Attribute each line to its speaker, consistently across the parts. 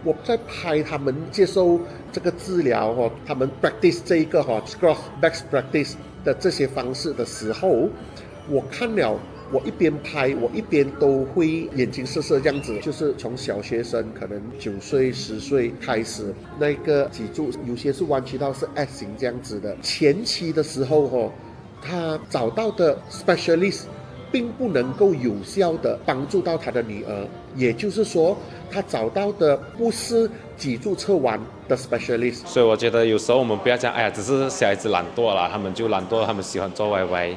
Speaker 1: 我在拍他们接受这个治疗他们 practice 这一个scruff best practice 的这些方式的时候，我看了。我一边拍，我一边都会眼睛涩涩这样子，就是从小学生可能9岁、10岁开始，那个脊柱有些是弯曲到是 S 型这样子的。前期的时候他找到的 specialist 并不能够有效的帮助到他的女儿，也就是说，他找到的不是脊柱侧弯的 specialist。
Speaker 2: 所以我觉得有时候我们不要讲，哎呀，只是小孩子懒惰啦，他们就懒惰，他们喜欢做歪歪，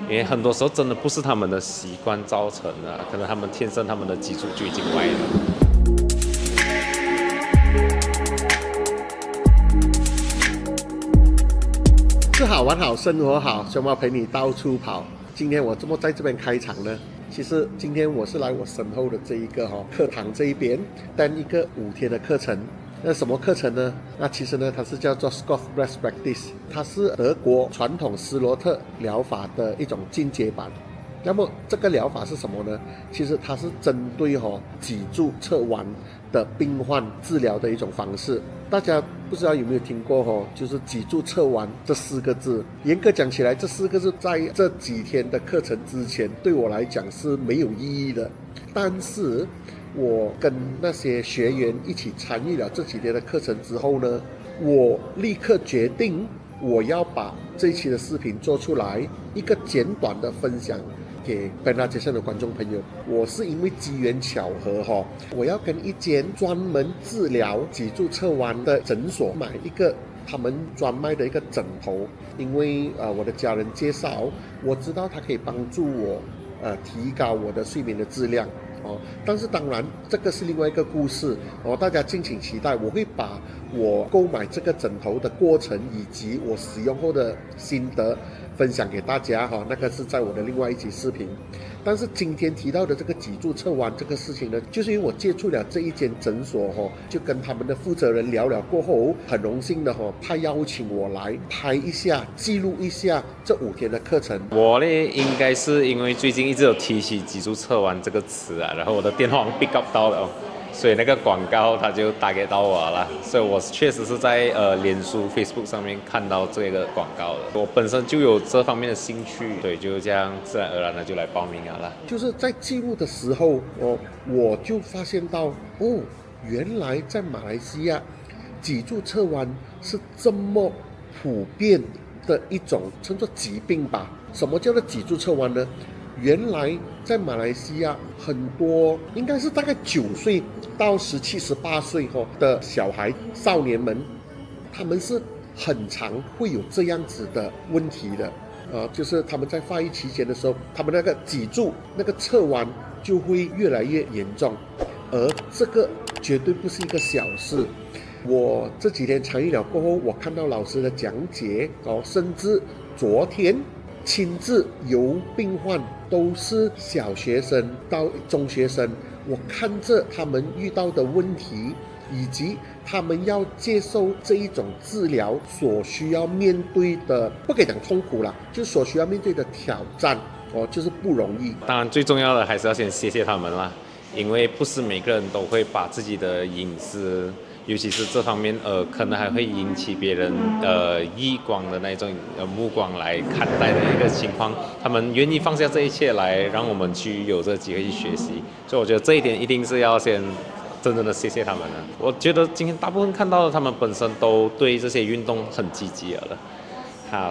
Speaker 2: 因为很多时候真的不是他们的习惯造成的，可能他们天生他们的脊柱就已经歪了。
Speaker 1: 吃好玩好生活好，熊猫陪你到处跑。今天我这么在这边开场呢？其实今天我是来我身后的这一个课堂这一边单一个5天的课程。那什么课程呢？那其实呢，它是叫做 Scruff Best Practice， 它是德国传统斯罗特疗法的一种进阶版。那么这个疗法是什么呢？其实它是针对脊柱侧弯的病患治疗的一种方式。大家不知道有没有听过就是脊柱侧弯这4个字。严格讲起来，这4个字在这几天的课程之前对我来讲是没有意义的。但是我跟那些学员一起参与了这几天的课程之后呢，我立刻决定我要把这一期的视频做出来，一个简短的分享给本拉杰森的观众朋友。我是因为机缘巧合我要跟一间专门治疗脊柱侧弯的诊所买一个他们专卖的一个枕头，因为我的家人介绍，我知道它可以帮助我提高我的睡眠的质量但是当然这个是另外一个故事大家敬请期待。我会把我购买这个枕头的过程以及我使用后的心得分享给大家那个是在我的另外一集视频。但是今天提到的这个脊柱侧弯这个事情呢，就是因为我接触了这一间诊所就跟他们的负责人聊了过后，很荣幸的他邀请我来拍一下记录一下这5天的课程。
Speaker 2: 我呢应该是因为最近一直有提起脊柱侧弯这个词然后我的电话 pick up 到了所以那个广告他就打给到我了，所以我确实是在脸书 Facebook 上面看到这个广告的。我本身就有这方面的兴趣，对，就这样自然而然的就来报名了。
Speaker 1: 就是在记录的时候我就发现到原来在马来西亚脊柱侧弯是这么普遍的一种称作疾病吧。什么叫做脊柱侧弯呢？原来在马来西亚很多应该是大概9岁到17、18岁的小孩少年们，他们是很常会有这样子的问题的就是他们在发育期间的时候，他们那个脊柱那个侧弯就会越来越严重，而这个绝对不是一个小事。我这几天参与了过后，我看到老师的讲解甚至昨天亲自由病患都是小学生到中学生，我看着他们遇到的问题以及他们要接受这一种治疗所需要面对的，不可以讲痛苦啦，就是所需要面对的挑战就是不容易。
Speaker 2: 当然最重要的还是要先谢谢他们啦，因为不是每个人都会把自己的隐私，尤其是这方面可能还会引起别人异光的那种目光来看待的一个情况，他们愿意放下这一切来让我们去有这个机会去学习，所以我觉得这一点一定是要先真正的谢谢他们了。我觉得今天大部分看到的他们本身都对这些运动很积极了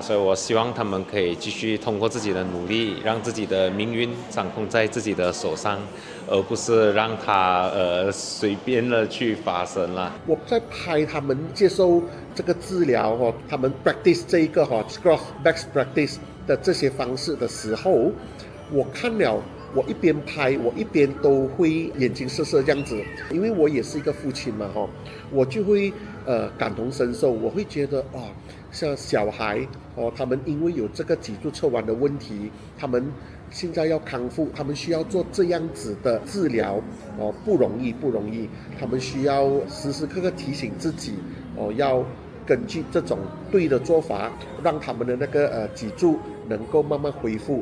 Speaker 2: 所以我希望他们可以继续通过自己的努力，让自己的命运掌控在自己的手上，而不是让它随便的去发生了。
Speaker 1: 我在拍他们接受这个治疗他们 practice 这一个Scruff Best Practice 的这些方式的时候，我看了。我一边拍，我一边都会眼睛涩涩这样子，因为我也是一个父亲嘛我就会感同身受，我会觉得像小孩他们因为有这个脊柱侧弯的问题，他们现在要康复，他们需要做这样子的治疗不容易，他们需要时时刻刻提醒自己要根据这种对的做法，让他们的那个脊柱能够慢慢恢复。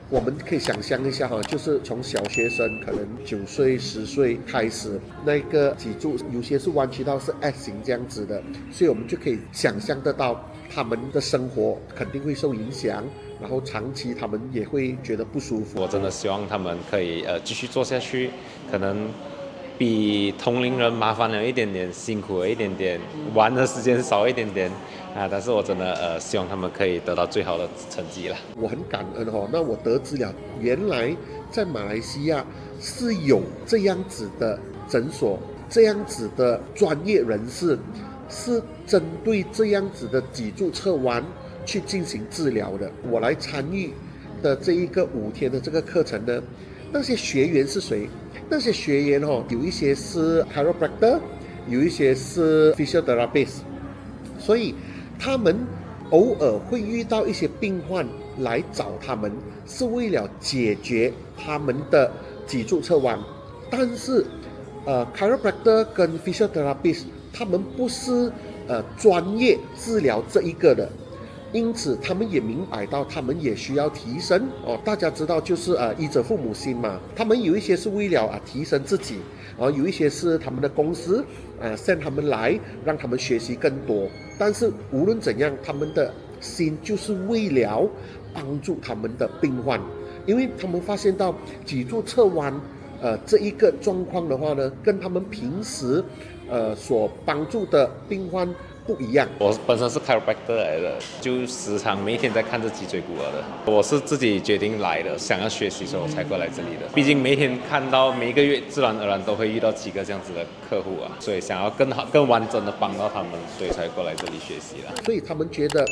Speaker 1: 我们可以想象一下哈，就是从小学生可能9岁、10岁开始，那个脊柱有些是弯曲到是 S 型这样子的，所以我们就可以想象得到他们的生活肯定会受影响，然后长期他们也会觉得不舒服。
Speaker 2: 我真的希望他们可以继续做下去，可能比同龄人麻烦了一点点，辛苦了一点点，玩的时间少一点点啊，但是我真的希望他们可以得到最好的成绩了。
Speaker 1: 我很感恩哦，那我得知了，原来在马来西亚是有这样子的诊所，这样子的专业人士，是针对这样子的脊柱侧弯去进行治疗的。我来参与的这一个5天的这个课程呢，那些学员是谁？那些学员有一些是 chiropractor， 有一些是 physiotherapist， 所以他们偶尔会遇到一些病患来找他们，是为了解决他们的脊柱侧弯。但是chiropractor 跟 physiotherapist 他们不是专业治疗这一个的，因此他们也明白到他们也需要提升大家知道就是医者父母心嘛，他们有一些是为了提升自己，有一些是他们的公司send 他们来让他们学习更多，但是无论怎样他们的心就是为了帮助他们的病患，因为他们发现到脊柱侧弯这一个状况的话呢，跟他们平时所帮助的病患不一样。
Speaker 2: 我本身是 chiropractor 来的，就时常每天在看着脊椎骨骼的。我是自己决定来的，想要学习，所以我才过来这里的。毕竟每天看到每个月自然而然都会遇到几个这样子的客户所以想要更好、更完整的帮到他们，所以才过来这里学习了。
Speaker 1: 所以他们觉得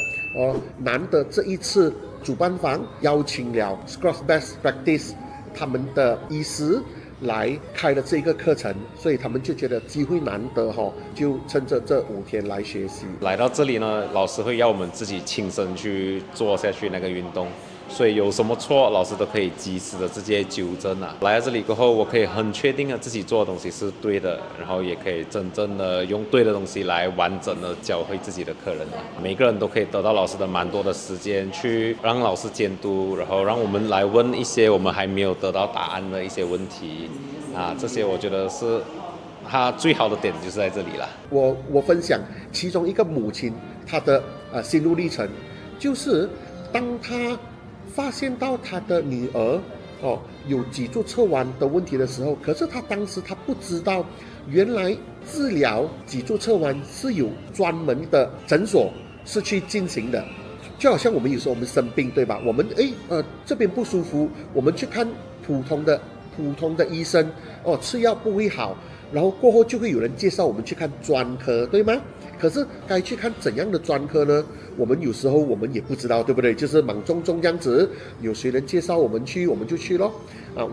Speaker 1: 难得这一次主办方邀请了 Scrubs Best Practice 他们的医师来开了这个课程，所以他们就觉得机会难得就趁着这5天来学习。
Speaker 2: 来到这里呢，老师会要我们自己亲身去做下去那个运动，所以有什么错，老师都可以及时的直接纠正来到这里过后，我可以很确定的自己做的东西是对的，然后也可以真正的用对的东西来完整的教会自己的客人每个人都可以得到老师的蛮多的时间去让老师监督，然后让我们来问一些我们还没有得到答案的一些问题这些我觉得是他最好的点就是在这里了。
Speaker 1: 我分享其中一个母亲她的心路历程，就是当她发现到她的女儿有脊柱侧弯的问题的时候，可是她当时她不知道，原来治疗脊柱侧弯是有专门的诊所是去进行的。就好像我们有时候我们生病对吧，我们这边不舒服，我们去看普通的医生吃药不会好，然后过后就会有人介绍我们去看专科，对吗？可是该去看怎样的专科呢？我们有时候我们也不知道，对不对？就是莽中这样子，有谁人介绍我们去，我们就去咯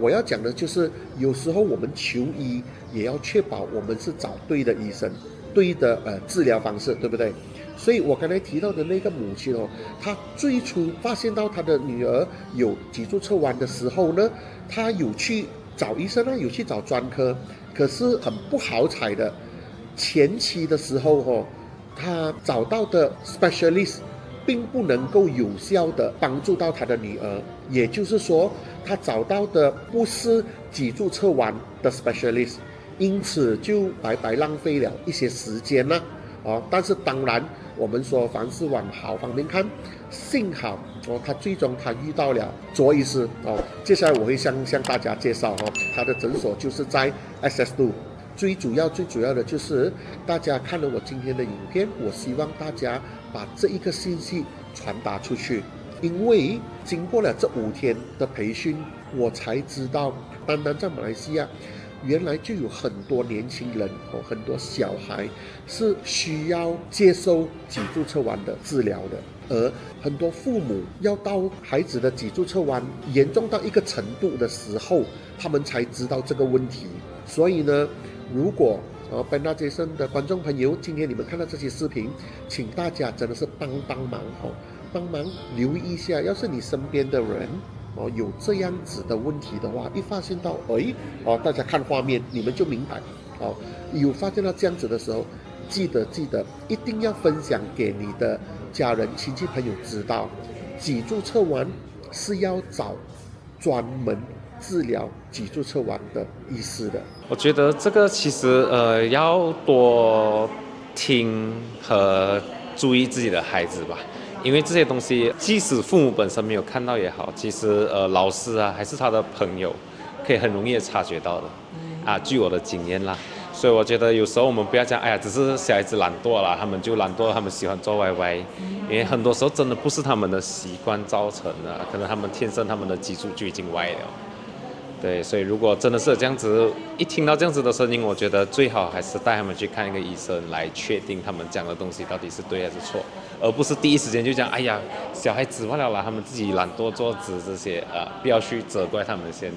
Speaker 1: 我要讲的就是有时候我们求医也要确保我们是找对的医生，对的治疗方式，对不对？所以我刚才提到的那个母亲她最初发现到她的女儿有脊柱侧弯的时候呢，她有去找医生有去找专科，可是很不好彩的，前期的时候她找到的 specialist 并不能够有效的帮助到她的女儿，也就是说她找到的不是脊柱侧弯的 specialist， 因此就白白浪费了一些时间了但是当然我们说凡事往好方面看，幸好他最终他遇到了卓医师接下来我会向大家介绍他的诊所就是在 SS2。最主要的就是大家看了我今天的影片，我希望大家把这一个信息传达出去，因为经过了这5天的培训，我才知道单单在马来西亚原来就有很多年轻人很多小孩是需要接受脊柱侧弯的治疗的，而很多父母要到孩子的脊柱侧弯严重到一个程度的时候，他们才知道这个问题。所以呢，如果Panda Jason 的观众朋友，今天你们看到这些视频，请大家真的是帮忙帮忙留意一下，要是你身边的人有这样子的问题的话，一发现到大家看画面你们就明白有发现到这样子的时候，记得一定要分享给你的家人亲戚朋友知道，脊柱侧弯是要找专门治疗脊柱侧弯的医师的。
Speaker 2: 我觉得这个其实要多听和注意自己的孩子吧，因为这些东西即使父母本身没有看到也好，其实老师啊还是他的朋友可以很容易的察觉到的啊，据我的经验啦。所以我觉得有时候我们不要讲，哎呀，只是小孩子懒惰啦，他们就懒惰，他们喜欢做歪歪，因为很多时候真的不是他们的习惯造成的，可能他们天生他们的脊柱就已经歪了。对，所以如果真的是这样子，一听到这样子的声音，我觉得最好还是带他们去看一个医生，来确定他们讲的东西到底是对还是错，而不是第一时间就讲，哎呀，小孩子罢了啦，他们自己懒惰做直这些，不要去责怪他们，先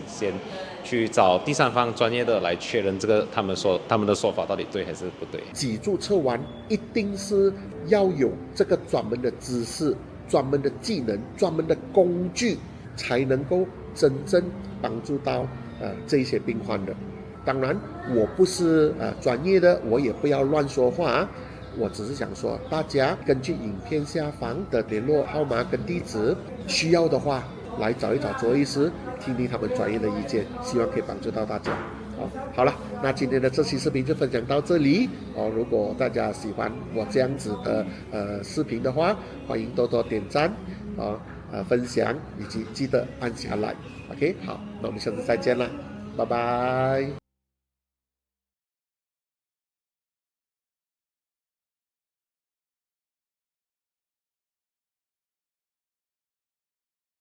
Speaker 2: 去找第三方专业的来确认这个他们的说法到底对还是不对。
Speaker 1: 脊柱侧弯一定是要有这个专门的知识、专门的技能、专门的工具，才能够真正帮助到这一些病患的。当然我不是专业的，我也不要乱说话，我只是想说大家根据影片下方的联络号码跟地址，需要的话来找一找卓医师，听听他们专业的意见，希望可以帮助到大家。好了，那今天的这期视频就分享到这里如果大家喜欢我这样子的视频的话，欢迎多多点赞分享，以及记得按下like。OK， 好，那我们下次再见了，拜拜。